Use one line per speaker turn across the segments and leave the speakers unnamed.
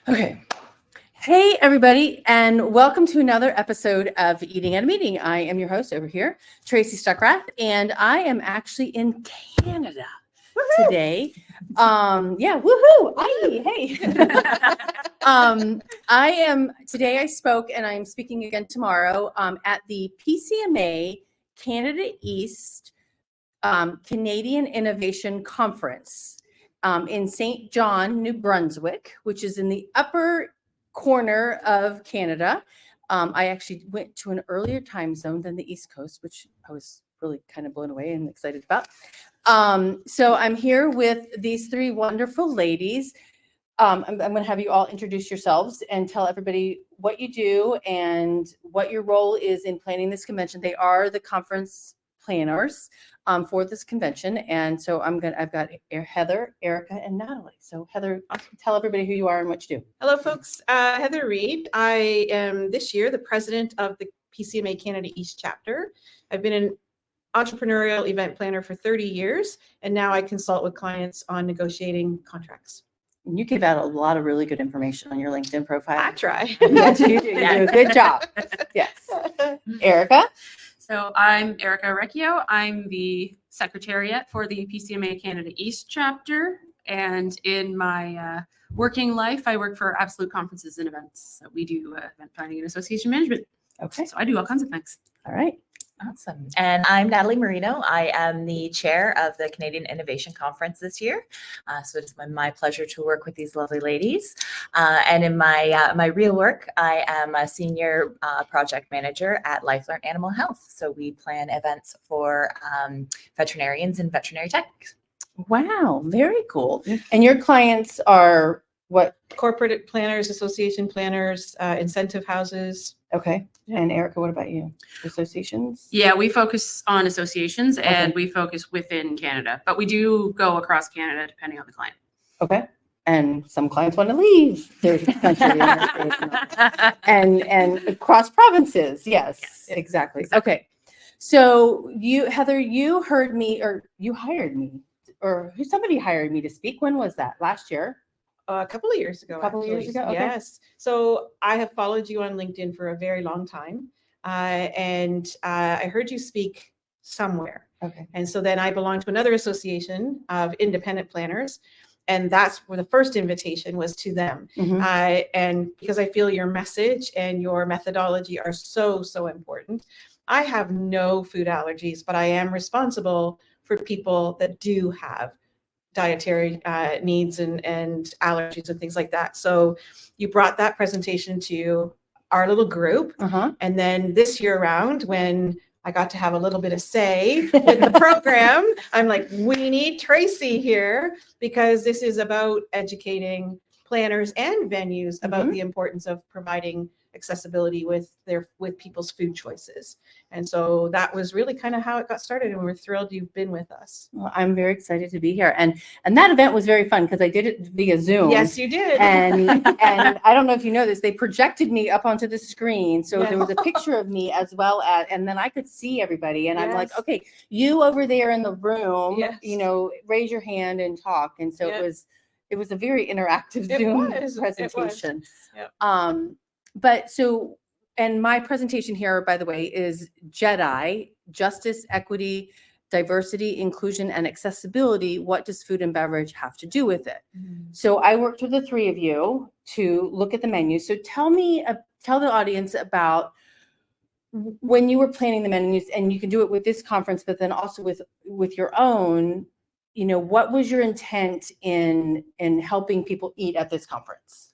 Okay. Hey, everybody, and welcome to another episode of Eating at a Meeting. I am your host over here, Tracy Stuckrath, and I am actually in Canada today. Yeah, woohoo! Hey. I spoke, and I'm speaking again tomorrow at the PCMA Canada East Canadian Innovation Conference in St. John, New Brunswick, which is in the upper corner of Canada. I actually went to an earlier time zone than the East Coast, which I was really kind of blown away and excited about. So I'm here with these three wonderful ladies. I'm going to have you all introduce yourselves and tell everybody what you do and what your role is in planning this convention. They are the conference planners for this convention. And so I've got Heather, Erica, and Natalie. So Heather, tell everybody who you are and what you do.
Hello, folks. Heather Reid. I am this year the president of the PCMA Canada East chapter. I've been an entrepreneurial event planner for 30 years, and now I consult with clients on negotiating contracts.
And you give out a lot of really good information on your LinkedIn profile.
I try.
Yes, you do. You do a good job. Yes. Erica?
So I'm Erica Orecchio. I'm the secretariat for the PCMA Canada East chapter. And in my working life, I work for Absolute Conferences and Events. So we do event planning and association management.
Okay.
So I do all kinds of things.
All right.
Awesome. And I'm Natalie Marino. I am the chair of the Canadian Innovation Conference this year. So it's my pleasure to work with these lovely ladies. And in my real work, I am a senior project manager at LifeLearn Animal Health. So we plan events for veterinarians and veterinary tech.
Wow. Very cool. And your clients are what?
Corporate planners, association planners, incentive houses.
Okay. And Erica, what about you? Associations?
Yeah, we focus on associations and we focus within Canada, but we do go across Canada depending on the client.
Okay. And some clients want to leave their country and across provinces. Yes, exactly. Okay. So Heather, you heard me, or you hired me, or somebody hired me to speak. When was that? Last year?
A couple of years ago.
Okay.
Yes. So I have followed you on LinkedIn for a very long time. And I heard you speak somewhere.
Okay.
And so then I belong to another association of independent planners. And that's where the first invitation was to them.
Mm-hmm.
And because I feel your message and your methodology are so, so important. I have no food allergies, but I am responsible for people that do have dietary needs and allergies and things like that. So you brought that presentation to our little group. And then this year around, when I got to have a little bit of say with the program, I'm like, we need Tracy here because this is about educating planners and venues about the importance of providing accessibility with people's food choices. And so that was really kind of how it got started, and we're thrilled you've been with us.
Well, I'm very excited to be here, and that event was very fun because I did it via Zoom.
Yes, you did.
And I don't know if you know this, they projected me up onto the screen, so there was a picture of me as well as, and then I could see everybody, and I'm like, okay, you over there in the room, raise your hand and talk. And so it was a very interactive Zoom presentation. But so, and my presentation here, by the way, is JEDI, Justice, Equity, Diversity, Inclusion, and Accessibility. What does food and beverage have to do with it? So I worked with the three of you to look at the menu. So tell the audience about when you were planning the menus, and you can do it with this conference, but then also with your own, what was your intent in helping people eat at this conference?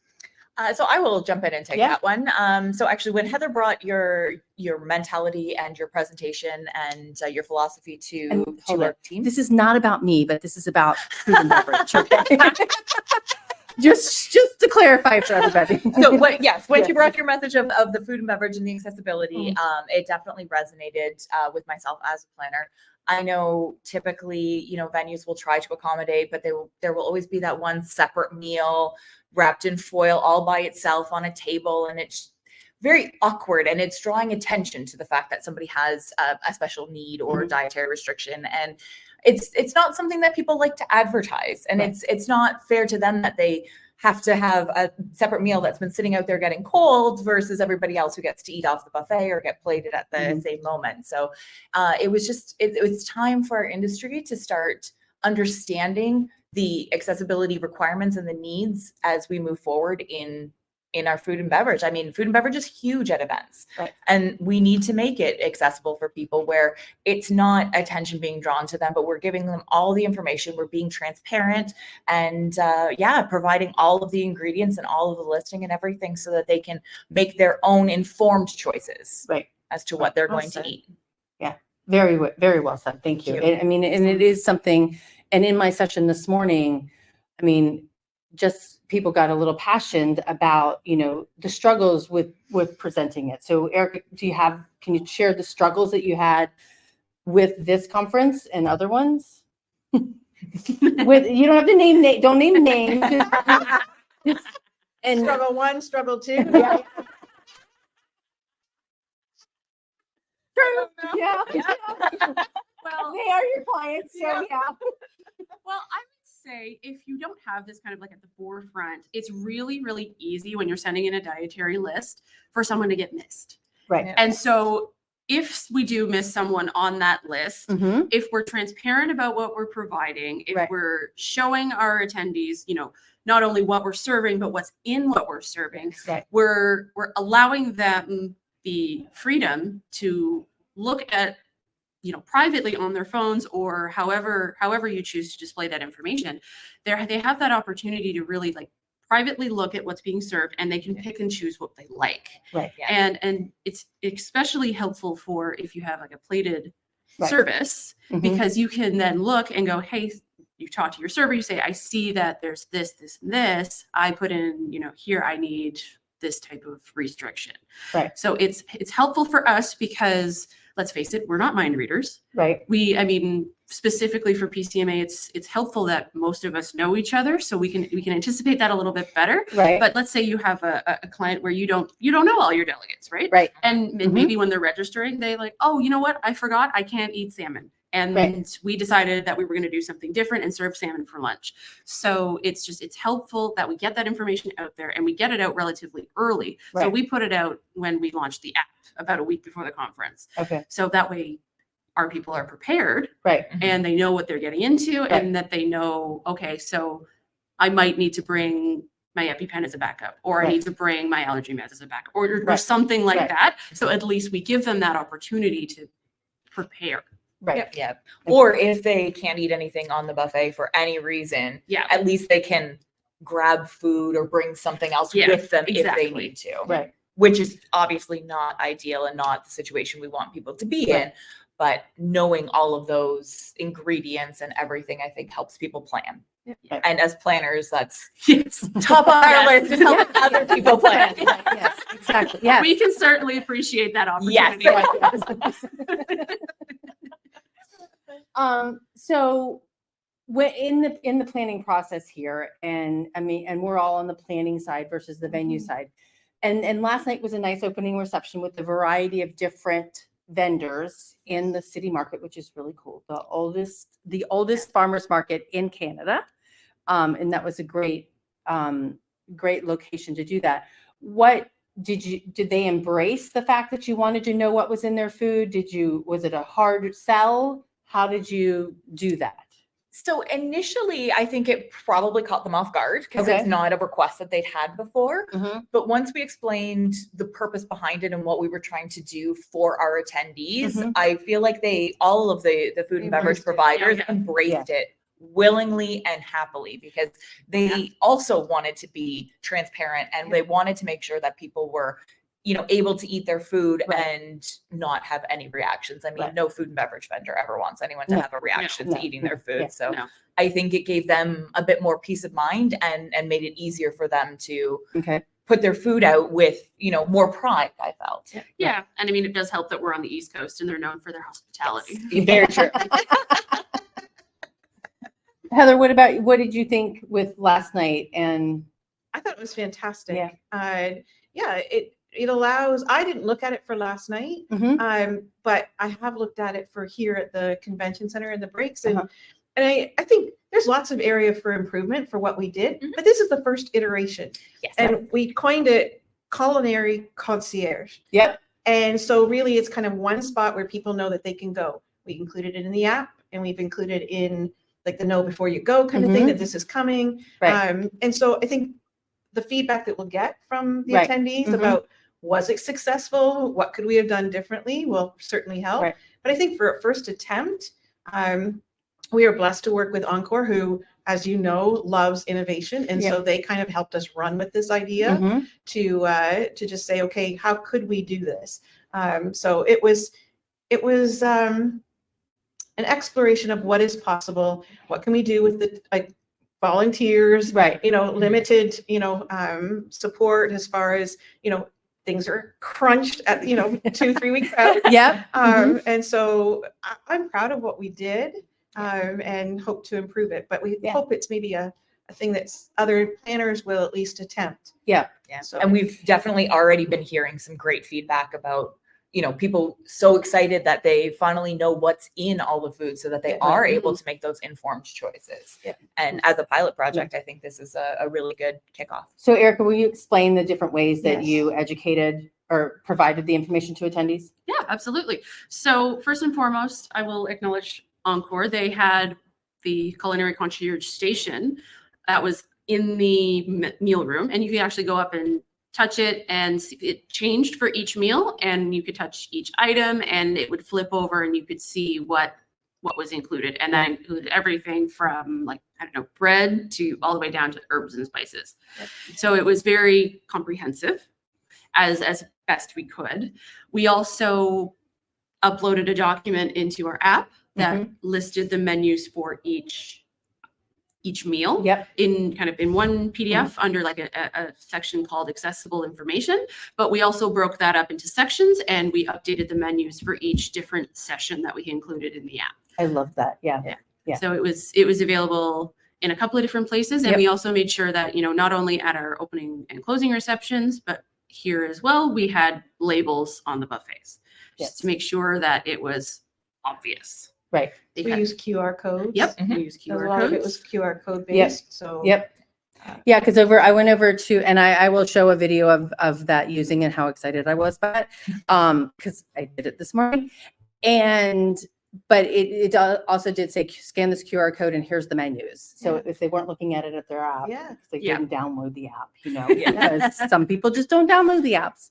So I will jump in and take that one. So actually, when Heather brought your mentality and your presentation and your philosophy to our team,
this is not about me, but this is about food and beverage. Okay. just to clarify for everybody.
So when you brought your message of the food and beverage and the accessibility, it definitely resonated with myself as a planner. I know typically, venues will try to accommodate, but there will always be that one separate meal wrapped in foil all by itself on a table, and it's very awkward, and it's drawing attention to the fact that somebody has a special need or dietary restriction, and it's not something that people like to advertise, and it's not fair to them that they have to have a separate meal that's been sitting out there getting cold versus everybody else who gets to eat off the buffet or get plated at the same moment. So it was time for our industry to start understanding the accessibility requirements and the needs as we move forward in our food and beverage. I mean, food and beverage is huge at events,
right,
and we need to make it accessible for people where it's not attention being drawn to them, but we're giving them all the information. We're being transparent and providing all of the ingredients and all of the listing and everything so that they can make their own informed choices,
right,
as to what they're
Well
going
said.
to eat.
Yeah, very well said. Thank you. I mean, and it is something, and in my session this morning, I mean, just people got a little passionate about, you know, the struggles with presenting it. So Erica, can you share the struggles that you had with this conference and other ones? With, you don't have to don't name names. And
Struggle 1, struggle 2.
yeah. Yeah.
Well,
They are your clients, so yeah.
Well, I would say if you don't have this kind of like at the forefront, it's really, really easy when you're sending in a dietary list for someone to get missed.
Right.
Yeah.
And so if we do miss someone on that list,
Mm-hmm.
if we're transparent about what we're providing, if
Right.
we're showing our attendees, you know, not only what we're serving, but what's in what we're serving,
Right.
we're allowing them the freedom to look at, you know, privately on their phones or however you choose to display that information. They have that opportunity to really like privately look at what's being served, and they can pick and choose what they like.
Right.
Yeah.
And it's especially helpful for if you have like a plated
Right.
service,
Mhm.
because you can then look and go, hey, you talk to your server, you say, I see that there's this, and this. I put in, you know, here I need this type of restriction.
Right.
So it's helpful for us because let's face it, we're not mind readers.
Right.
I mean, specifically for PCMA, it's helpful that most of us know each other, so we can anticipate that a little bit better.
Right.
But let's say you have a client where you don't know all your delegates, right?
Right.
And
Mhm.
maybe when they're registering, they like, oh, you know what? I forgot I can't eat salmon. And
Right.
we decided that we were going to do something different and serve salmon for lunch. So it's helpful that we get that information out there and we get it out relatively early. So
Right.
we put it out when we launched the app about a week before the conference.
Okay.
So that way our people are prepared
Right.
and they know what they're getting into,
Right.
and that they know, okay, so I might need to bring my EpiPen as a backup, or
Right.
I need to bring my allergy meds as a backup, or
Right.
something like
Right.
that. So at least we give them that opportunity to prepare.
Right.
Yeah. Or if they can't eat anything on the buffet for any reason,
Yeah.
at least they can grab food or bring something else
Yeah,
with them if they
exactly.
need to.
Right.
Which is obviously not ideal and not the situation we want people to be
Right.
in. But knowing all of those ingredients and everything, I think helps people plan.
Right.
And as planners, that's
Yes.
top on our
Yes.
list, is helping other people plan.
Yes. Exactly. Yeah.
We can certainly appreciate that opportunity.
So in the planning process here, and I mean, and we're all on the planning side versus the venue side. And last night was a nice opening reception with a variety of different vendors in the city market, which is really cool. The oldest farmers market in Canada. And that was a great location to do that. What did they embrace the fact that you wanted to know what was in their food? Was it a hard sell? How did you do that?
So initially, I think it probably caught them off guard because
Okay.
it's not a request that they'd had before.
Mm-hmm.
But once we explained the purpose behind it and what we were trying to do for our attendees,
Mhm.
I feel like all of the food and beverage
Embraced it.
providers
Yeah.
embraced it willingly and happily because they also wanted to be transparent and they wanted to make sure that people were, you know, able to eat their food
Right.
and not have any reactions. I mean,
Right.
no food and beverage vendor ever wants anyone to
No.
have a reaction
No.
to eating their food.
Yeah.
So
No.
I think it gave them a bit more peace of mind and made it easier for them to
Okay.
put their food out with, you know, more pride, I felt.
Yeah. And I mean, it does help that we're on the East Coast and they're known for their hospitality.
Very true.
Heather, what did you think with last night? And
I thought it was fantastic.
Yeah.
It allows, I didn't look at it for last night,
Mhm.
but I have looked at it for here at the convention center in the breaks. And,
Uh-huh.
and I think there's lots of area for improvement for what we did, but this is the first iteration.
Yes.
And we coined it culinary concierge.
Yep.
And so really it's kind of one spot where people know that they can go. We included it in the app, and we've included in like the know before you go kind of thing that this is coming.
Right.
And so I think the feedback that we'll get from the
Right.
attendees about was it successful? What could we have done differently will certainly help.
Right.
But I think for a first attempt, we are blessed to work with Encore, who, as you know, loves innovation. And so they kind of helped us run with this idea to just say, okay, how could we do this? So it was an exploration of what is possible. What can we do with the volunteers,
Right.
Limited, support as far as, things are crunched at, 2-3 weeks out.
Yep.
And so I'm proud of what we did and hope to improve it. But we hope it's maybe a thing that other planners will at least attempt.
Yeah.
Yeah.
So-
And we've definitely already been hearing some great feedback about, people so excited that they finally know what's in all the food so that they are able to make those informed choices.
Yeah.
And as a pilot project, I think this is a really good kickoff.
So Erica, will you explain the different ways that
Yes.
you educated or provided the information to attendees?
Yeah, absolutely. So first and foremost, I will acknowledge Encore. They had the culinary concierge station that was in the meal room, and you could actually go up and touch it, and it changed for each meal, and you could touch each item and it would flip over and you could see what was included. And that included everything from bread to all the way down to herbs and spices. So it was very comprehensive as best we could. We also uploaded a document into our app that listed the menus for each meal in one PDF under a section called accessible information. But we also broke that up into sections, and we updated the menus for each different session that we included in the app.
I love that. Yeah.
So it was available in a couple of different places. And we also made sure that, not only at our opening and closing receptions, but here as well, we had labels on the buffets just to make sure that it was obvious.
Right.
We use QR codes.
Yep. We use
A
QR
lot of it
codes.
was QR code based. So
Yeah, because I went over to, and I will show a video of that using and how excited I was by it, because I did it this morning, but it also did say scan this QR code and here's the menus. So if they weren't looking at it at their app, they didn't download the app, because some people just don't download the apps.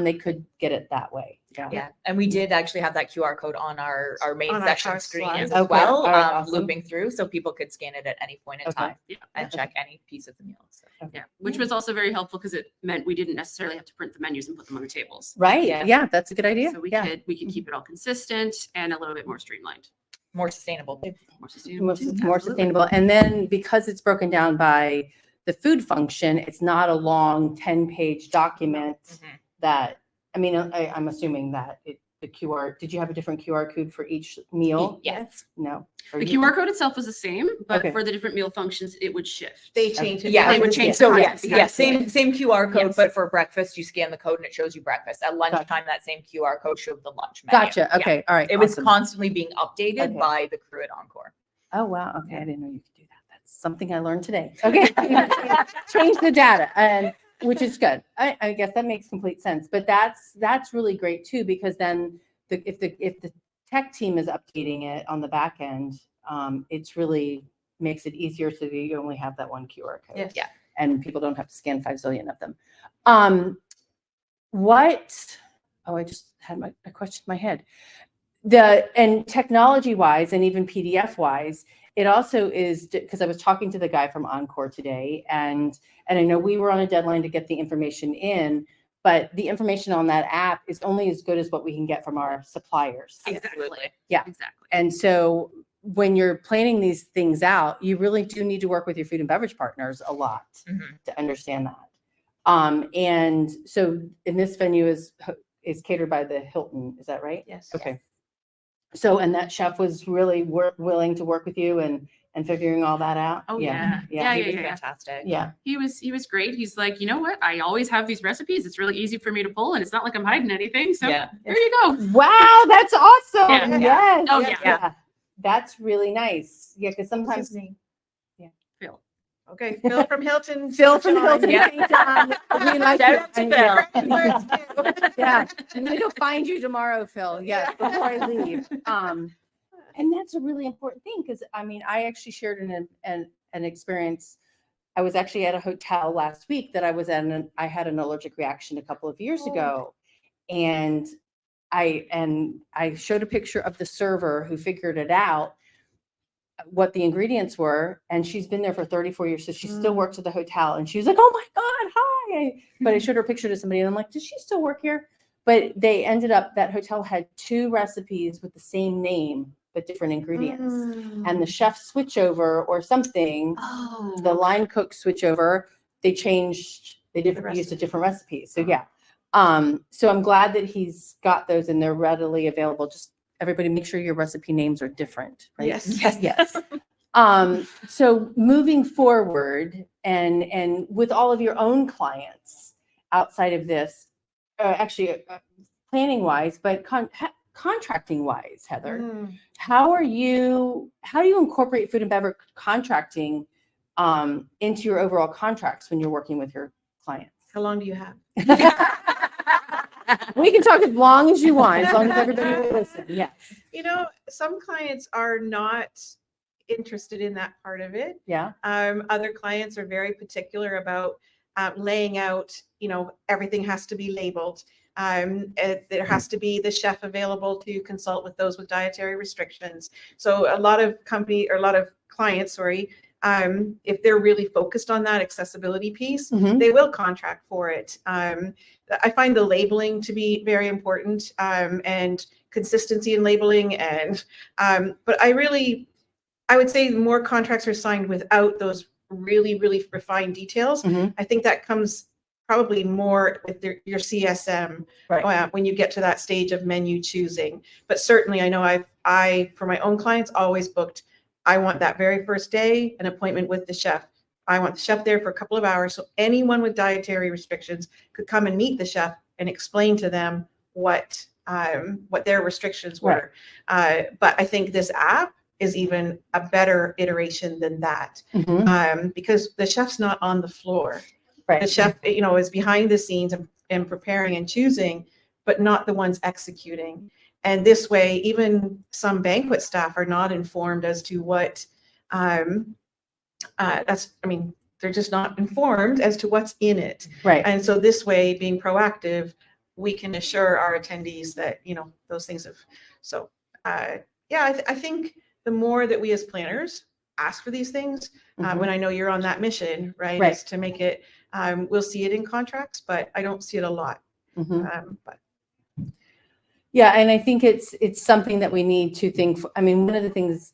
They could get it that way.
Yeah. And we did actually have that QR code on our main
On our
section
car
screen
slides.
as well,
All right, awesome.
looping through so people could scan it at any point in time and check any piece of the meal. So.
Yeah, which was also very helpful because it meant we didn't necessarily have to print the menus and put them on the tables.
Right. Yeah, that's a good idea.
So we could keep it all consistent and a little bit more streamlined.
More sustainable.
More sustainable. too.
More
Absolutely.
sustainable. And then because it's broken down by the food function, it's not a long 10-page document that, I'm assuming that the QR, did you have a different QR code for each meal?
Yes.
No.
The QR code itself was the same, but
Okay.
for the different meal functions, it would shift.
they changed it.
Yeah,
They would change
So
the
yes,
content.
same QR code,
Yes.
but for breakfast you scan the code and it shows you breakfast. At lunchtime, that same QR code showed the lunch menu.
Gotcha.
Yeah.
Okay. All right.
It was
awesome.
constantly being updated
Okay.
by the crew at Encore.
Oh, wow. Okay. I didn't know you could do that. That's something I learned today. Okay. Change the data, and which is good. I guess that makes complete sense. But that's really great too, because then if the tech team is updating it on the back end, it's really makes it easier so that you only have that one QR code.
Yes.
Yeah.
And people don't have to scan 5 zillion of them. I just had a question in my head. And technology wise, and even PDF wise, it also is, because I was talking to the guy from Encore today, and I know we were on a deadline to get the information in, but the information on that app is only as good as what we can get from our suppliers.
Exactly.
Yeah.
Exactly.
And so when you're planning these things out, you really do need to work with your food and beverage partners a lot to understand that. And so in this venue is catered by the Hilton, is that right?
Yes.
Okay. So, and that chef was really willing to work with you and figuring all that out?
Oh, yeah.
Yeah.
He
Yeah,
was
yeah.
fantastic.
Yeah.
He was great. He's like, you know what? I always have these recipes. It's really easy for me to pull, and it's not like I'm hiding anything. So
Yeah.
there you go.
Wow, that's awesome.
Yeah.
Yes.
Oh, yeah.
That's really nice. Yeah, because sometimes,
Okay, Phil from Hilton.
Phil from
John.
Hilton.
Yeah.
St. John, we like
Shout
you.
out to
And
Phil.
Phil. Yeah, I'm gonna go find you tomorrow, Phil. Yes, before I leave. And that's a really important thing because I mean, I actually shared an experience. I was actually at a hotel last week that I was at, and I had an allergic reaction a couple of years ago, and I showed a picture of the server who figured it out, what the ingredients were, and she's been there for 34 years, so she still works at the hotel, and she was like, "Oh my God, hi!" But I showed her a picture to somebody, and I'm like, "Does she still work here?" But they ended up, that hotel had 2 recipes with the same name but different ingredients, and the chef switch over or something, the line cook switch over, they changed, they used a different recipe. So yeah, so I'm glad that he's got those and they're readily available. Just everybody make sure your recipe names are different, right?
Yes.
Yes. So moving forward and with all of your own clients outside of this, planning wise, but contracting wise, Heather, how do you incorporate food and beverage contracting into your overall contracts when you're working with your clients?
How long do you have?
We can talk as long as you want, as long as everybody will listen. Yes.
You know, some clients are not interested in that part of it.
Yeah.
Other clients are very particular about laying out, you know, everything has to be labeled. There has to be the chef available to consult with those with dietary restrictions. So a lot of clients, if they're really focused on that accessibility piece, they will contract for it. I find the labeling to be very important, and consistency in labeling. And but I would say more contracts are signed without those really, really refined details. I think that comes probably more with your CSM,
right,
when you get to that stage of menu choosing. But certainly I know I for my own clients always booked, I want that very first day an appointment with the chef. I want the chef there for a couple of hours, so anyone with dietary restrictions could come and meet the chef and explain to them what their restrictions were. But I think this app is even a better iteration than that, because the chef's not on the floor.
right.
The chef, you know, is behind the scenes and preparing and choosing, but not the ones executing. And this way, even some banquet staff are not informed as to what they're just not informed as to what's in it.
Right.
And so this way, being proactive, we can assure our attendees that, you know, those things have. So I think the more that we as planners ask for these things, when I know you're on that mission, right, is to make it, we'll see it in contracts, but I don't see it a lot. But
yeah, and I think it's something that we need to think. I mean, one of the things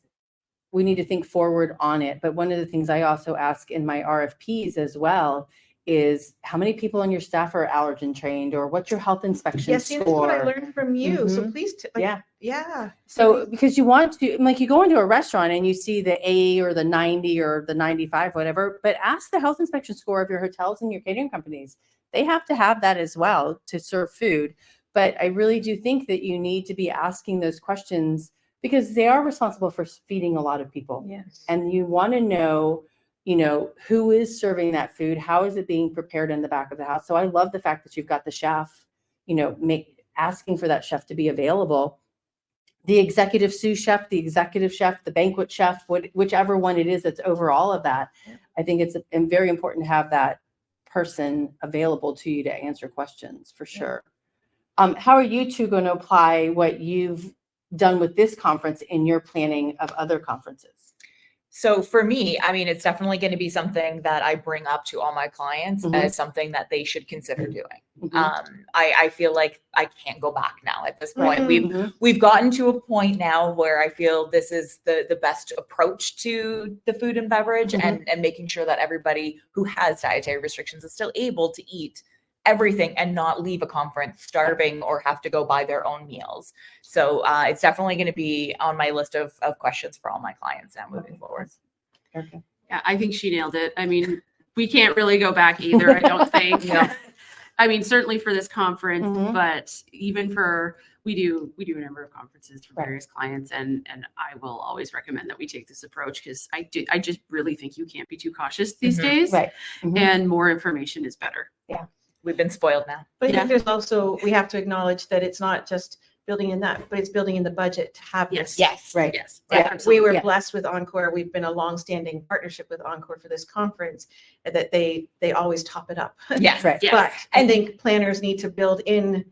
we need to think forward on it, but one of the things I also ask in my RFPs as well is how many people on your staff are allergen trained, or what's your health inspection
yes,
score?
that's what I learned from you. So please, yeah.
So because you want to, like, you go into a restaurant and you see the A or the 90 or the 95, whatever, but ask the health inspection score of your hotels and your catering companies. They have to have that as well to serve food. But I really do think that you need to be asking those questions because they are responsible for feeding a lot of people.
Yes.
And you want to know, you know, who is serving that food? How is it being prepared in the back of the house? So I love the fact that you've got the chef, you know, asking for that chef to be available. The executive sous chef, the executive chef, the banquet chef, whichever one it is that's over all of that. I think it's very important to have that person available to you to answer questions for sure. How are you two going to apply what you've done with this conference in your planning of other conferences?
So for me, I mean, it's definitely going to be something that I bring up to all my clients as something that they should consider doing. I feel like I can't go back now at this point. We've gotten to a point now where I feel this is the best approach to the food and beverage and making sure that everybody who has dietary restrictions is still able to eat everything and not leave a conference starving or have to go buy their own meals. So it's definitely going to be on my list of questions for all my clients now moving forward.
Okay.
Yeah, I think she nailed it. I mean, we can't really go back either, I don't think. I mean, certainly for this conference, but even for we do a number of conferences for various clients, and I will always recommend that we take this approach, because I just really think you can't be too cautious these days,
Right.
and more information is better.
We've been spoiled now.
But I think there's also, we have to acknowledge that it's not just building in that, but it's building in the budget to have this.
Yes.
Right.
Yes.
Yeah,
Absolutely.
we were
Yeah.
blessed with Encore. We've been a long-standing partnership with Encore for this conference, that they always top it up.
Yes.
Right.
Yes.
But I think planners need to build in,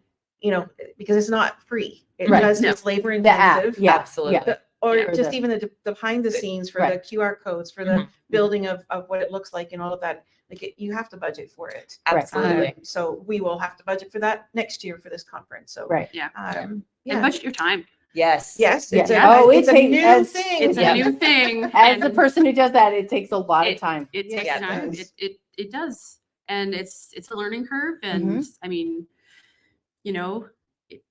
because it's not free. It
Right.
does,
No.
it's labor
The app.
intensive.
Yeah.
Absolutely.
Yeah.
Or
Yeah.
just even the behind the scenes for
Right.
the QR codes, for the
Mhm.
building of what it looks like and all of that. Like you have to budget for it.
Right.
Absolutely.
So we will have to budget for that next year for this conference. So
Right.
Yeah.
yeah.
And budget your time.
Yes.
Yes.
Yeah.
It's a,
Oh,
it's
it
a
takes-
new
as-
thing.
It's
Yeah.
a new thing.
As the
and
person who does that, it takes a lot of time.
It takes
Yeah, it
time.
does.
It does. And it's a learning curve. And I mean, it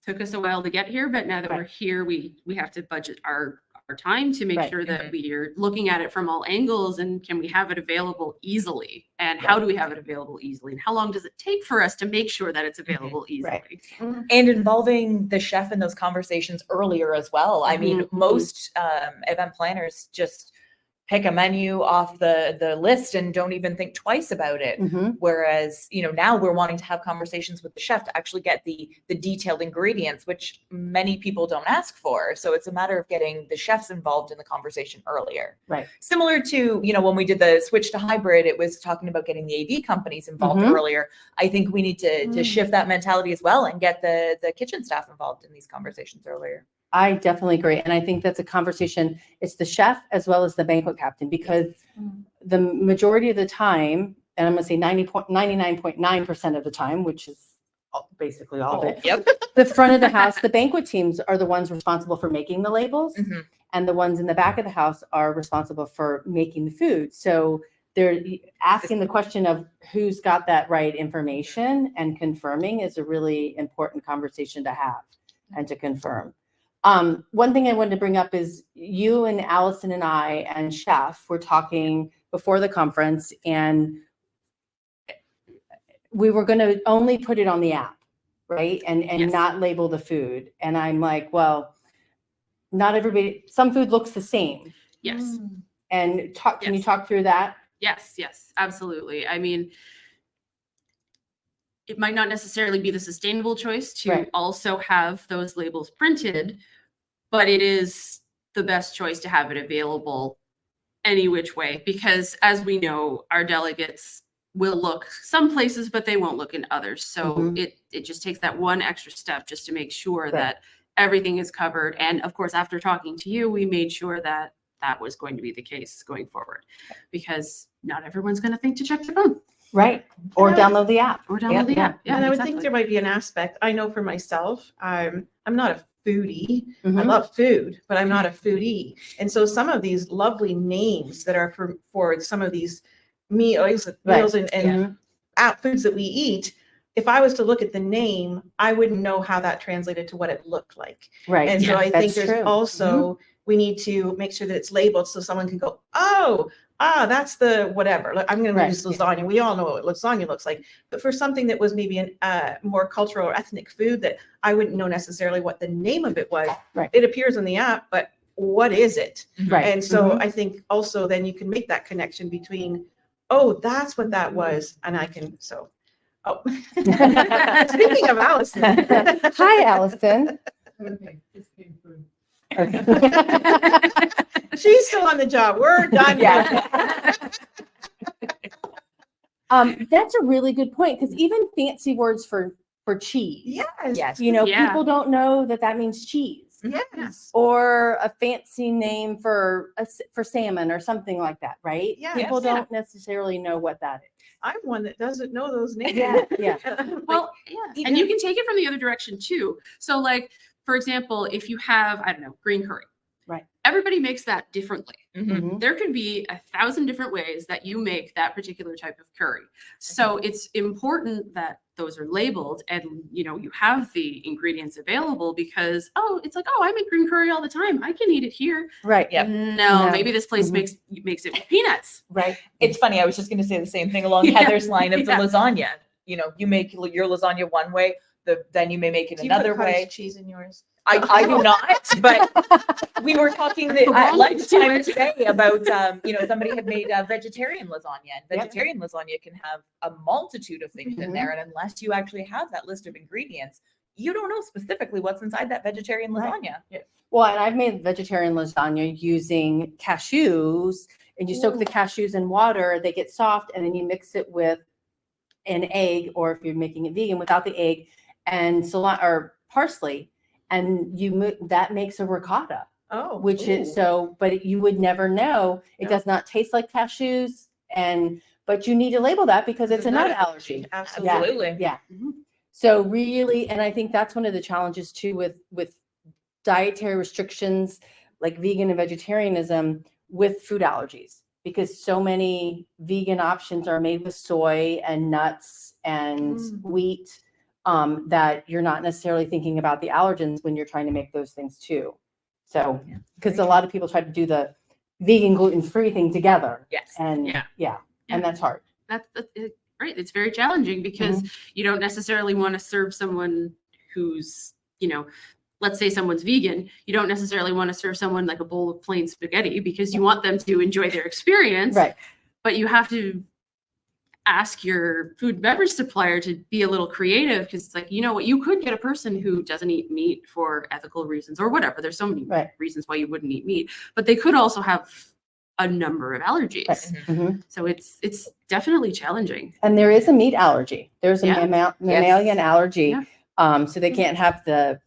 took us a while to get here, but now that
Right.
we're here, we have to budget our time to make
Right.
sure that
Mhm.
we are looking at it from all angles, and can we have it available easily, and how do we have it available easily, and how long does it take for us to make sure that it's available easily?
Right.
And involving the chef in those conversations earlier as well. I mean,
Mhm.
most event planners just pick a menu off the list and don't even think twice about it.
Mhm.
Whereas, now we're wanting to have conversations with the chef to actually get the detailed ingredients, which many people don't ask for. So it's a matter of getting the chefs involved in the conversation earlier.
Right.
Similar to, when we did the switch to hybrid, it was talking about getting the AV companies involved
Mhm.
earlier. I think we need to shift that mentality as well and get the kitchen staff involved in these conversations earlier.
I definitely agree. And I think that's a conversation, it's the chef as well as the banquet captain, because the majority of the time, and I'm going to say 99.9% of the time, which is basically all of it,
Yep.
the front of the house, the banquet teams are the ones responsible for making the labels,
Mhm.
and the ones in the back of the house are responsible for making the food. So they're asking the question of who's got that right information, and confirming is a really important conversation to have and to confirm. One thing I wanted to bring up is you and Allison and I and Chef were talking before the conference, and we were going to only put it on the app, right? And
Yes.
not label the food. And I'm like, well, not everybody, some food looks the same.
Yes.
And can you
Yes.
talk through that?
Yes, absolutely. I mean, it might not necessarily be the sustainable choice to
Right.
also have those labels printed, but it is the best choice to have it available any which way, because as we know, our delegates will look some places, but they won't look in others. So
Mhm.
it just takes that one extra step just to make sure
Right.
that everything is covered. And of course, after talking to you, we made sure that that was going to be the case going forward, because not everyone's going to think to check their phone
Right. Or
Yeah.
download the app.
or download the
Yeah.
app. Yeah,
And I would
exactly.
think there might be an aspect. I know for myself, I'm not a foodie. I
Mhm.
love food, but I'm not a foodie. And so some of these lovely names that are for some of these meals
Right.
and
Mhm.
foods that we eat, if I was to look at the name, I wouldn't know how that translated to what it looked like.
Right.
And so
Yeah,
I think
that's
there's
true.
also, we need to make sure that it's labeled so someone can go, that's the whatever. Like, I'm going
Right.
to use lasagna. We all know what lasagna looks like. But for something that was maybe a more cultural or ethnic food that I wouldn't know necessarily what the name of it was,
Right.
it appears on the app, but what is it?
Right.
And so
Mhm.
I think also then you can make that connection between, oh, that's what that was. And I can, so. Oh, speaking of Allison.
Hi, Allison.
Okay, this came through.
She's still on the job. We're done.
Yeah. That's a really good point, because even fancy words for cheese,
Yes.
Yes.
Yeah.
people don't know that means cheese,
Yes.
or a fancy name for salmon or something like that, right?
Yes.
People
Yeah.
don't necessarily know what that
I'm one that doesn't know those names.
is. Yeah.
Well, yeah.
even-
And you can take it from the other direction too. So like, for example, if you have, I don't know, green curry.
Right.
Everybody makes that differently.
Mhm.
Mhm.
There can be 1,000 different ways that you make that particular type of curry. So it's important that those are labeled and, you have the ingredients available, because, it's like, I make green curry all the time. I can eat it here.
Right.
Yep.
No,
No.
maybe this place
Mhm.
makes it with peanuts.
Right.
It's funny. I was just going to say the same thing along
Yeah.
Heather's line of the
Yeah.
lasagna. You make your lasagna one way. the venue may make it
Do you put
another
cottage
way.
cheese in yours?
I do not, but we were talking at lunchtime today about, somebody had made a vegetarian lasagna, and vegetarian lasagna can have a multitude of things in there. And unless you actually have that list of ingredients, you don't know specifically what's inside that vegetarian lasagna.
Right.
Well, and I've made vegetarian lasagna using cashews, and you soak the cashews in water, they get soft, and then you mix it with an egg, or if you're making it vegan, without the egg, and or parsley, and that makes a ricotta.
Oh,
Which is but you would never know. It does not taste like cashews, but you need to label that because it's a nut allergy.
Absolutely.
Yeah. So really, and I think that's one of the challenges too with dietary restrictions like vegan and vegetarianism with food allergies, because so many vegan options are made with soy and nuts and wheat, that you're not necessarily thinking about the allergens when you're trying to make those things too. So, because a lot of people try to do the vegan gluten-free thing together.
Yes.
And and that's hard.
That's right. It's very challenging because you don't necessarily want to serve someone who's, let's say someone's vegan. You don't necessarily want to serve someone like a bowl of plain spaghetti because you want them to enjoy their experience.
Right.
But you have to ask your food and beverage supplier to be a little creative, because it's like, what, you could get a person who doesn't eat meat for ethical reasons or whatever. There's so many reasons why you wouldn't eat meat, but they could also have a number of allergies.
Right.
So it's definitely challenging.
And there is a meat allergy. There's a mammalian allergy.
Yeah.
So they can't have the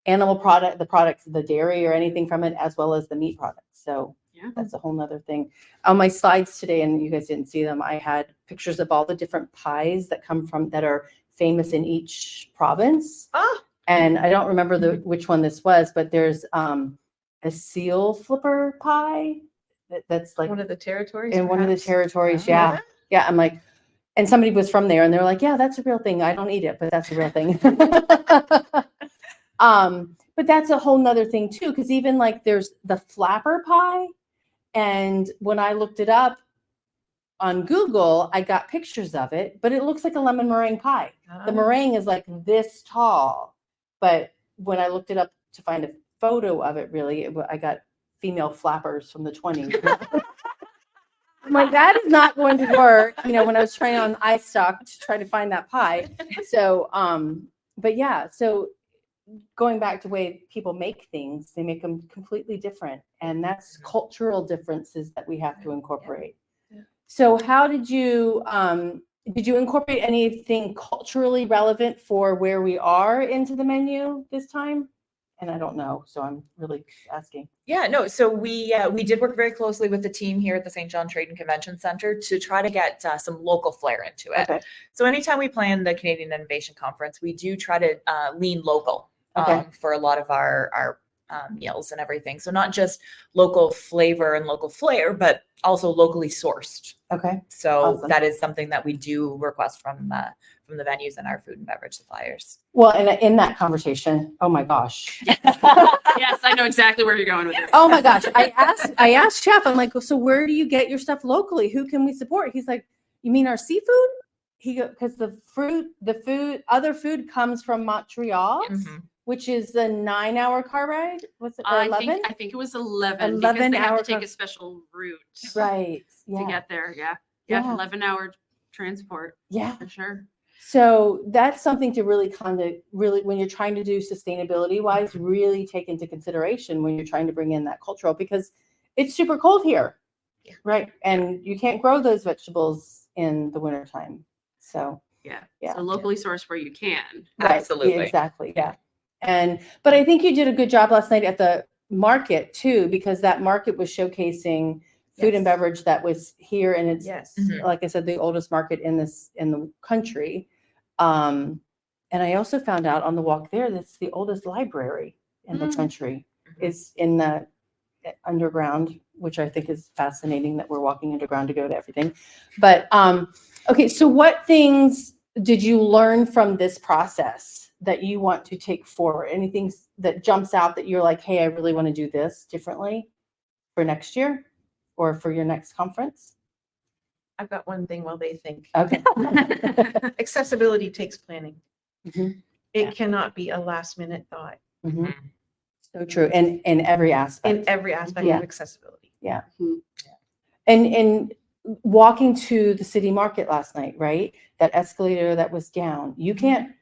animal product, the dairy or anything from it, as well as the meat products. So that's a whole nother thing. On my slides today, and you guys didn't see them, I had pictures of all the different pies that are famous in each province. And I don't remember which one this was, but there's a seal flipper pie that's like
one of the territories.
in one of the territories. Yeah. I'm like, and somebody was from there, and they're like, yeah, that's a real thing. I don't eat it, but that's a real thing. But that's a whole nother thing too, because even like there's the flapper pie. And when I looked it up on Google, I got pictures of it, but it looks like a lemon meringue pie. The meringue is like this tall. But when I looked it up to find a photo of it, really, I got female flappers from the 20s. I'm like, that is not going to work, when I was trying on iStock to try to find that pie. So, but yeah, so going back to the way people make things, they make them completely different. And that's cultural differences that we have to incorporate. So how did you incorporate anything culturally relevant for where we are into the menu this time? And I don't know, so I'm really asking.
Yeah, no. So we did work very closely with the team here at the St. John Trade and Convention Center to try to get some local flair into it. Okay. So anytime we plan the Canadian Innovation Conference, we do try to lean local for a lot of our meals and everything. So not just local flavor and local flair, but also locally sourced.
Okay.
So that is something that we do request from the venues and our food and beverage suppliers.
Well, and in that conversation, oh my gosh.
Yes, I know exactly where you're going with it.
Oh my gosh. I asked Chef, I'm like, so where do you get your stuff locally? Who can we support? He's like, you mean our seafood? Because other food comes from Montreal, which is a 9-hour car ride. Was it 11?
I think it was 11.
11
because they have
hour
to take a special route.
Right.
To get there. Yeah. 11-hour transport.
Yeah.
For sure.
So that's something to really when you're trying to do sustainability wise, really take into consideration when you're trying to bring in that cultural, because it's super cold here. Yeah. Right. And you can't grow those vegetables in the wintertime. So
So locally sourced where you can.
Right.
Absolutely.
Exactly. Yeah. But I think you did a good job last night at the market too, because that market was showcasing food and beverage that was here, and it's like I said, the oldest market in the country. And I also found out on the walk there that's the oldest library in the country. Is in the underground, which I think is fascinating that we're walking underground to go to everything. But okay, so what things did you learn from this process that you want to take forward? Anything that jumps out that you're like, hey, I really want to do this differently for next year or for your next conference?
I've got one thing while they think.
Okay.
Accessibility takes planning. It cannot be a last minute thought
Mhm. So true. And in every aspect.
in every aspect
Yeah.
of accessibility.
And walking to the city market last night, right? That escalator that was down. You can't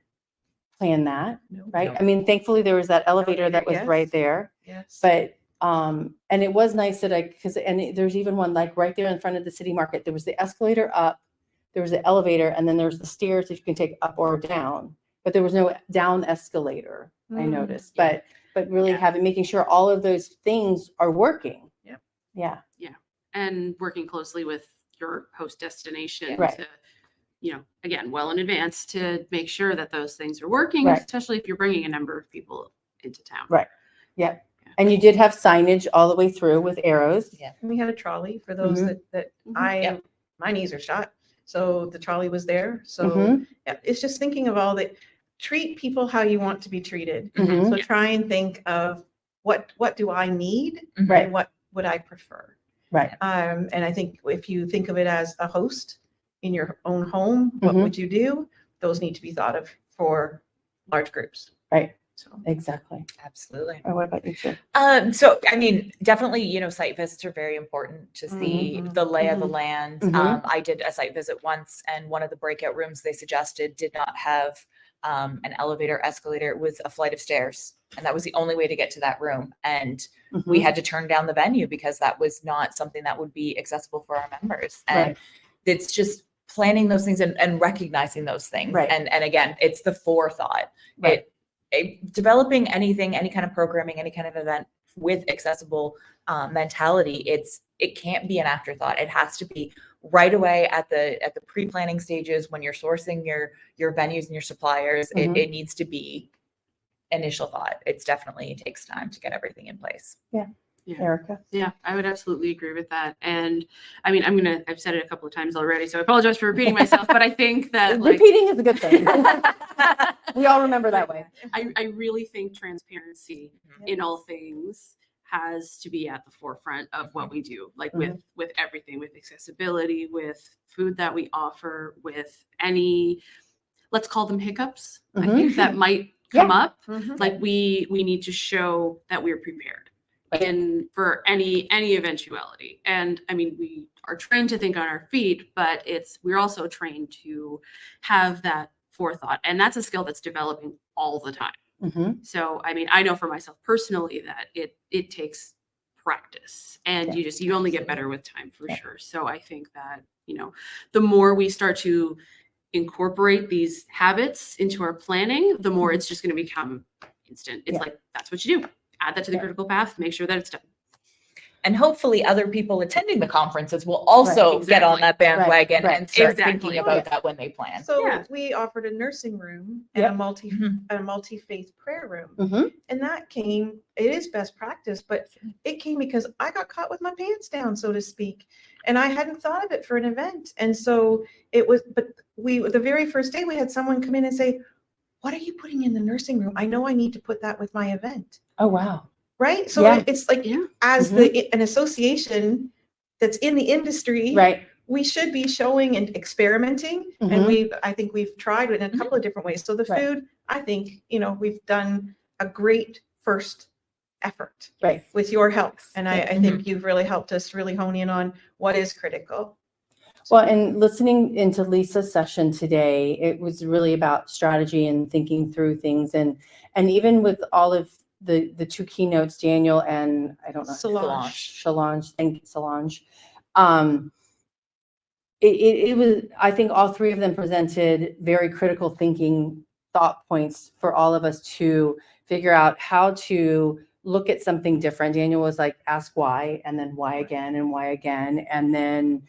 plan that,
No.
right?
No.
I mean, thankfully there was that elevator that was
Yes.
right there.
Yes.
But and it was nice that there's even one like right there in front of the city market. There was the escalator up, there was the elevator, and then there's the stairs that you can take up or down. But there was no down escalator, I noticed.
Yeah.
But really
Yeah.
making sure all of those things are working.
Yep.
Yeah.
And working closely with your host destination
Right.
to, again, well in advance to make sure that those things are working,
Right.
especially if you're bringing a number of people into town.
Right. Yeah. And you did have signage all the way through with arrows.
Yeah.
And we had a trolley for those
Mhm.
that
Mhm.
my knees are shot. So the trolley was there. So
Mhm.
yeah, it's just thinking of all that. Treat people how you want to be treated.
Mhm.
So try and think of what do I need
Right.
and what would I prefer.
Right.
And I think if you think of it as a host in your own home, what
Mhm.
would you do? Those need to be thought of for large groups.
Right.
So
Exactly.
Absolutely.
Or what about you, Sue?
So I mean, definitely, site visits are very important to see
Mhm.
the lay of the
Mhm.
land.
Mhm.
I did a site visit once, and one of the breakout rooms they suggested did not have an elevator, escalator. It was a flight of stairs, and that was the only way to get to that room. And we
Mhm.
had to turn down the venue because that was not something that would be accessible for our members. And
Right.
it's just planning those things and recognizing those things.
Right.
And again, it's the forethought.
Right.
Developing anything, any kind of programming, any kind of event with accessible mentality, it can't be an afterthought. It has to be right away at the pre-planning stages when you're sourcing your venues and your suppliers.
Mhm.
It needs to be initial thought. It takes time to get everything in place.
Erica.
Yeah, I would absolutely agree with that. And I mean, I've said it a couple of times already, so I apologize for repeating myself, but I think that
Repeating is a good thing. We all remember that way.
I really think transparency in all things has to be at the forefront of what we do, like with everything, with accessibility, with food that we offer, with any, let's call them hiccups. I think that might come up. Like we need to show that we're prepared for any eventuality. And I mean, we are trained to think on our feet, but we're also trained to have that forethought, and that's a skill that's developing all the time.
Mhm.
So I mean, I know for myself personally that it takes practice, and
Yeah.
you only get better with time for
Yeah.
sure. So I think that the more we start to incorporate these habits into our planning, the more it's just going to become instant. It's like, that's what you do. Add that to the critical path, make sure that it's done.
And hopefully other people attending the conferences will also
Right,
get on
exactly.
that bandwagon
Right,
and start
exactly.
thinking about that when they plan.
So
Yeah.
we offered a nursing room and
Yep.
a multi-faith prayer room.
Mhm.
And it is best practice, but it came because I got caught with my pants down, so to speak. And I hadn't thought of it for an event. And so the very first day we had someone come in and say, "What are you putting in the nursing room? I know I need to put that with my event."
Oh, wow.
Right? So
Yeah.
it's like,
Yeah.
as an association that's in the industry,
Right.
we should be showing and experimenting.
Mhm.
And I think we've tried it in a couple of different ways. So the
Right.
food, I think, we've done a great first effort
Right.
with your help. And I
Yeah.
think you've really helped us really hone in on what is critical.
Well, and listening into Lisa's session today, it was really about strategy and thinking through things, and even with all of the two keynotes, Daniel and I don't know Solange, thank you, Solange. It was, I think all three of them presented very critical thinking thought points for all of us to figure out how to look at something different. Daniel was like, ask why, and then why again, and why again. And then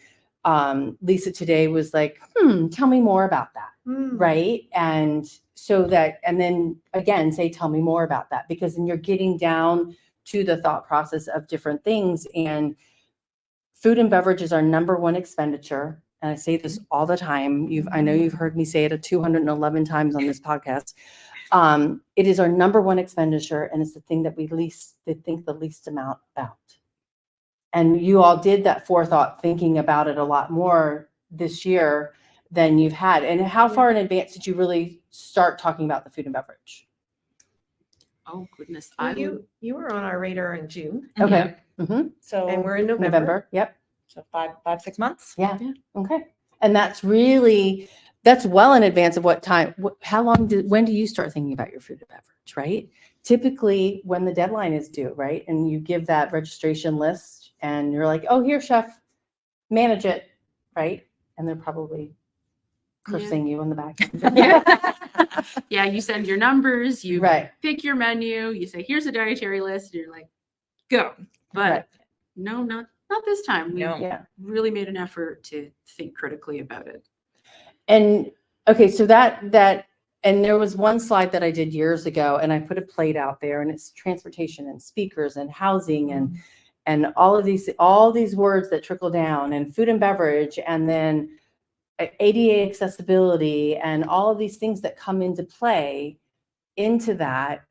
Lisa today was like, tell me more about that. Right. And and then again, say, tell me more about that, because then you're getting down to the thought process of different things. And food and beverage is our number one expenditure. And I say this all the time. I know you've heard me say it 211 times on this podcast. It is our number one expenditure, and it's the thing that we think the least amount about. And you all did that forethought, thinking about it a lot more this year. than you've had. And how far in advance did you really start talking about the food and beverage?
Oh goodness,
Well, you were on our radar in June,
Okay. Mm-hmm.
So
and we're in November.
November. Yep.
so 5, 6 months.
Yeah. Okay. And that's well in advance of what time, when do you start thinking about your food and beverage, right? Typically when the deadline is due, right? And you give that registration list and you're like, oh, here, chef, manage it, right? And they're probably cursing you in the back.
Yeah, you send your numbers, you
Right.
pick your menu, you say, here's a dietary list, and you're like, go. But
Right.
no, not this time. We
No.
Yeah.
really made an effort to think critically about it.
And okay, so that and there was one slide that I did years ago, and I put a plate out there, and it's transportation and speakers and housing and all these words that trickle down, and food and beverage, and then ADA accessibility, and all of these things that come into play into that.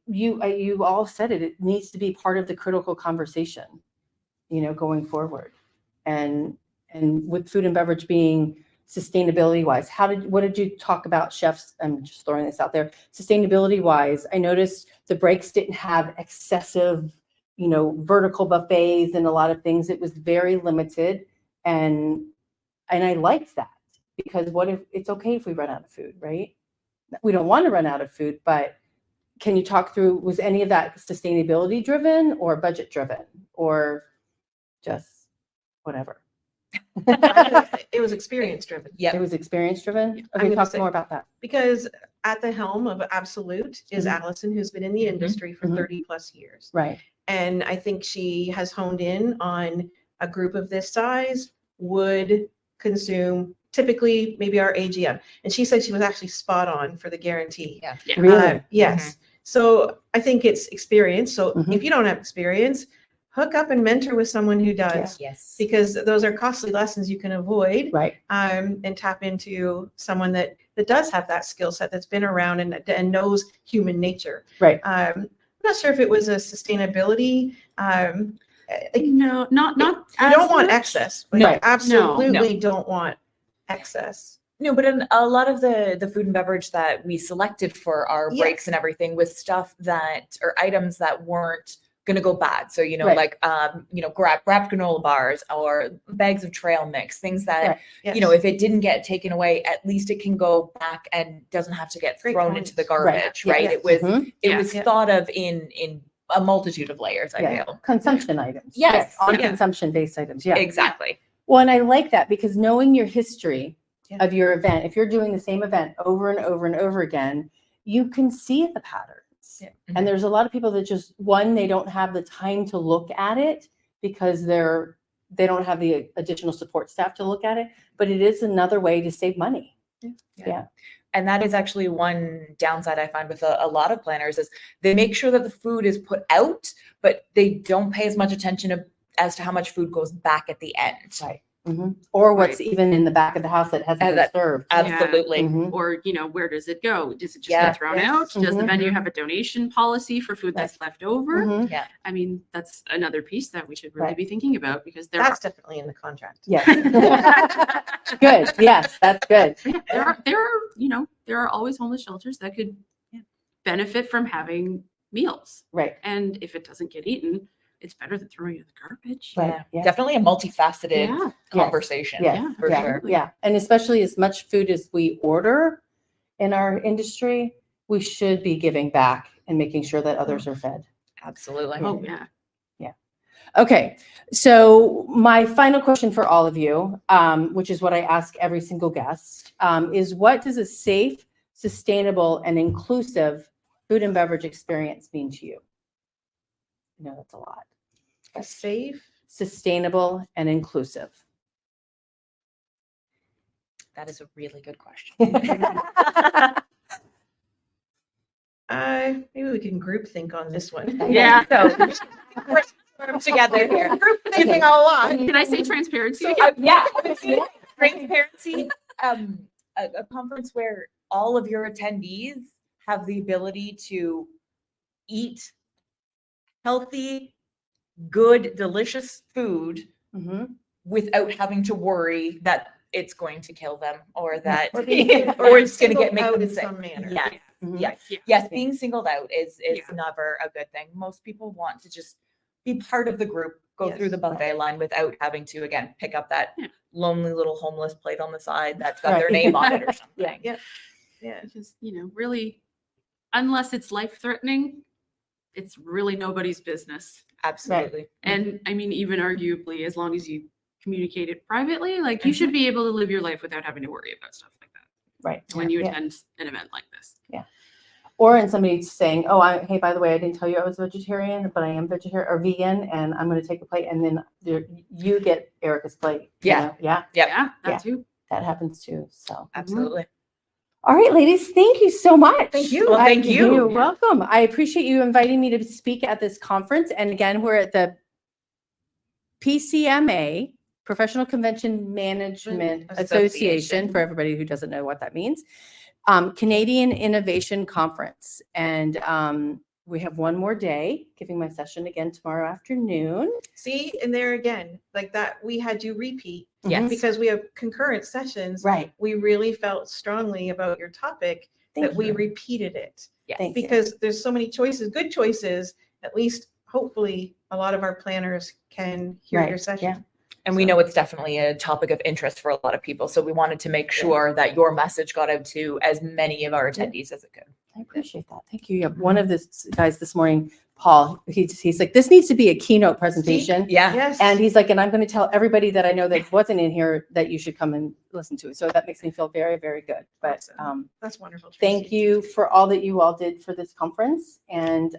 You all said it needs to be part of the critical conversation, going forward, and with food and beverage being sustainability wise, what did you talk about, chefs? I'm just throwing this out there. Sustainability wise, I noticed the breaks didn't have excessive, vertical buffets and a lot of things. It was very limited, and I liked that, because what if it's okay if we run out of food, right? We don't want to run out of food, but can you talk through, was any of that sustainability driven or budget driven or just whatever?
It was experience driven.
It was experience driven.
I'm
Okay,
gonna
talk
say-
more about that.
Because at the helm of Absolute is
Mhm.
Allison, who's been in the industry for
Mhm.
30 plus years.
Right.
And I think she has honed in on a group of this size would consume typically maybe our AGM. And she said she was actually spot on for the guarantee.
Yeah.
Yeah.
Really?
Yes. So I think it's experience. So
Mhm.
if you don't have experience, hook up and mentor with someone who does,
Yes.
because those are costly lessons you can avoid.
Right.
And tap into someone that does have that skill set, that's been around and knows human nature.
Right.
I'm not sure if it was a sustainability.
No, not
You
as
don't want
much.
excess. But
No.
you absolutely don't want excess.
No, but in a lot of the food and beverage that we selected for our
Yes.
breaks and everything was stuff or items that weren't going to go bad. So,
Right.
like, wrapped granola bars or bags of trail mix, things that,
Right.
Yes.
if it didn't get taken away, at least it can go back and doesn't have to get
Great
thrown
point.
into the garbage,
Yeah.
right?
Yes.
It was,
Mhm.
it was
Yeah.
thought of in a multitude of layers, I
Yeah.
feel.
Consumption items.
Yes.
On
Yeah.
consumption based items. Yeah.
Exactly.
Well, and I like that, because knowing your history
Yeah.
of your event, if you're doing the same event over and over and over again, you can see the patterns.
Yeah.
And there's a lot of people that they don't have the time to look at it because they don't have the additional support staff to look at it, but it is another way to save money. Yeah.
And that is actually one downside I find with a lot of planners is they make sure that the food is put out, but they don't pay as much attention as to how much food goes back at the end.
Right. Or what's even in the back of the house that hasn't been
that-
served.
Absolutely.
Mhm.
Or, where does it go? Does it just
Yeah.
get thrown
Yes.
out? Does the
Mhm.
venue have a donation policy for food that's left over?
Mhm.
I mean, that's another piece that we should really
Right.
be thinking about, because
That's definitely in the contract.
Yes. Good. Yes, that's good.
there are always homeless shelters that could benefit from having meals.
Right.
And if it doesn't get eaten, it's better than throwing it in the garbage.
Right.
Yeah.
Yeah.
Definitely a multifaceted
Yeah.
conversation.
Yes.
Yeah,
for
yeah.
sure.
Yeah. And especially as much food as we order in our industry, we should be giving back and making sure that others are fed.
Absolutely.
Oh yeah.
Okay. So my final question for all of you, which is what I ask every single guest, is what does a safe, sustainable, and inclusive food and beverage experience mean to you? I know that's a lot.
Safe.
Sustainable and inclusive.
That is a really good question.
Maybe we can group think on this one.
Yeah.
So we're together here.
Group thinking a lot.
Can I say transparency?
Yeah. Transparency. A conference where all of your attendees have the ability to eat healthy, good, delicious food
Mhm.
without having to worry that it's going to kill them or that
Or being
or it's going to
singled
make
out
them
in
sick.
some manner.
Yeah.
Mhm.
Yeah.
Yeah.
Yes, being singled out is
Yeah.
never a good thing. Most people want to just be part of the group, go through
Yes.
the buffet line without having to again pick up that
Yeah.
lonely little homeless plate on the side that's got their
Right.
name on it or something.
Yeah. Yeah.
Because, really, unless it's life threatening, it's really nobody's business.
Absolutely.
And I mean, even arguably, as long as you communicate it privately, like you should be able to live your life without having to worry about stuff like that
Right.
when you
Yeah.
attend an event like this.
Or in somebody saying, oh, hey, by the way, I didn't tell you I was vegetarian, but I am vegetarian or vegan, and I'm going to take a plate, and then you get Erica's plate. you
Yeah.
know? Yeah,
Yep.
Yeah, that
Yeah.
too.
that happens too. So,
Absolutely.
all right, ladies, thank you so much.
Thank you. Well, thank you.
You're welcome. I appreciate you inviting me to speak at this conference. And again, we're at the PCMA, Professional Convention Management Association, for everybody who doesn't know what that means. Canadian Innovation Conference. And we have one more day, giving my session again tomorrow afternoon.
See, and there again, like that, we had you repeat.
Yes.
Because we have concurrent sessions.
Right.
We really felt strongly about your topic
Thank
that we
you.
repeated it.
Yes.
Thank you.
Because there's so many choices, good choices, at least hopefully a lot of our planners can hear
Right,
your session.
yeah.
And we know it's definitely a topic of interest for a lot of people. So we wanted to make sure that your message got out to as many of our attendees as it could.
I appreciate that. Thank you. Yeah, one of this guys this morning, Paul, he's like, this needs to be a keynote presentation.
Yeah.
Yes.
And he's like, and I'm going to tell everybody that I know that wasn't in here that you should come and listen to it. So that makes me feel very, very good. But
That's wonderful.
thank
Tracy.
you for all that you all did for this conference and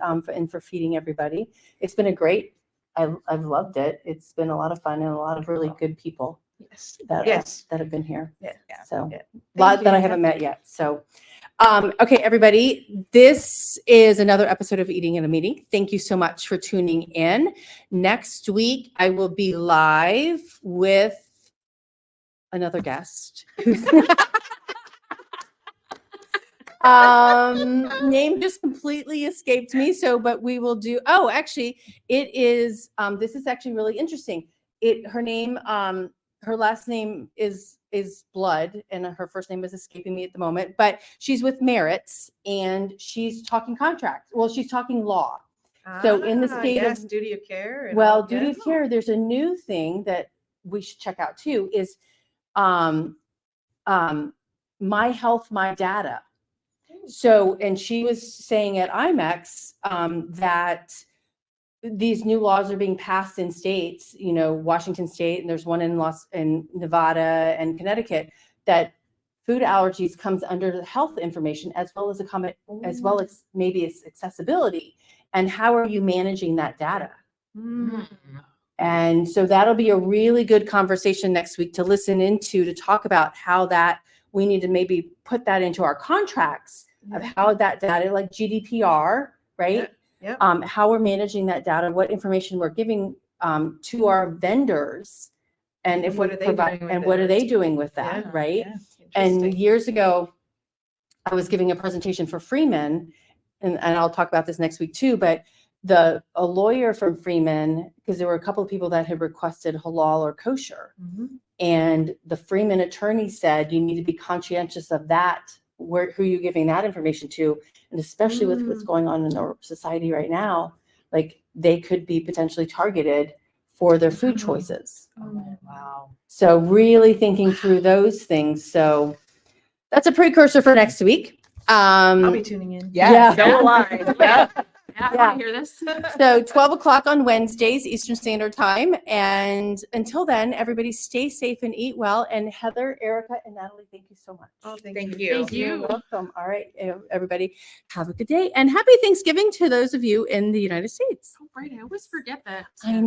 for feeding everybody. It's been a great, I've loved it. It's been a lot of fun and a lot of really good people
Yes.
that
Yes.
that have been here.
Yeah.
So
Yeah.
a lot
Thank
that I
you.
haven't met yet. So, okay, everybody, this is another episode of Eating in a Meeting. Thank you so much for tuning in. Next week, I will be live with another guest. Name just completely escaped me. So, but we will do, oh, actually it is, this is actually really interesting. Her name, her last name is Blood and her first name is escaping me at the moment, but she's with Merits and she's talking contracts. Well, she's talking law. So in the state
yes,
of,
duty of care. and
well,
all-
duty
yes.
of care, there's a new thing that we should check out too, is My Health, My Data. So, and she was saying at IMEX that these new laws are being passed in states, Washington State, and there's one in Nevada and Connecticut, that food allergies comes under the health information as well as maybe it's accessibility. And how are you managing that data? And so that'll be a really good conversation next week to listen into, to talk about how that we need to maybe put that into our contracts of how that data, like GDPR, right?
Yep.
How we're managing that data, what information we're giving to our vendors, and if
what
we
are they
provide,
doing with
and what
it?
are they doing with that,
Yeah,
right?
yeah.
And
Interesting.
years ago, I was giving a presentation for Freeman, and I'll talk about this next week too, but a lawyer from Freeman, because there were a couple of people that had requested halal or kosher, and the Freeman attorney said, you need to be conscientious of that, who you're giving that information to, and especially with what's going on in our society right now, like they could be potentially targeted for their food choices.
Oh, wow.
So really thinking through those things. So that's a precursor for next week.
I'll be tuning in.
Yeah.
Yeah.
So will I. Yeah.
Yeah, I
Yeah.
want to hear this.
So 12 o'clock on Wednesdays, Eastern Standard Time. And until then, everybody stay safe and eat well. And Heather, Erica, and Natalie, thank you so much.
Oh, thank
Thank
you.
you.
Thank you.
You're welcome. All right, everybody, have a good day. And happy Thanksgiving to those of you in the United States.
Oh, right. I always forget that.
I know.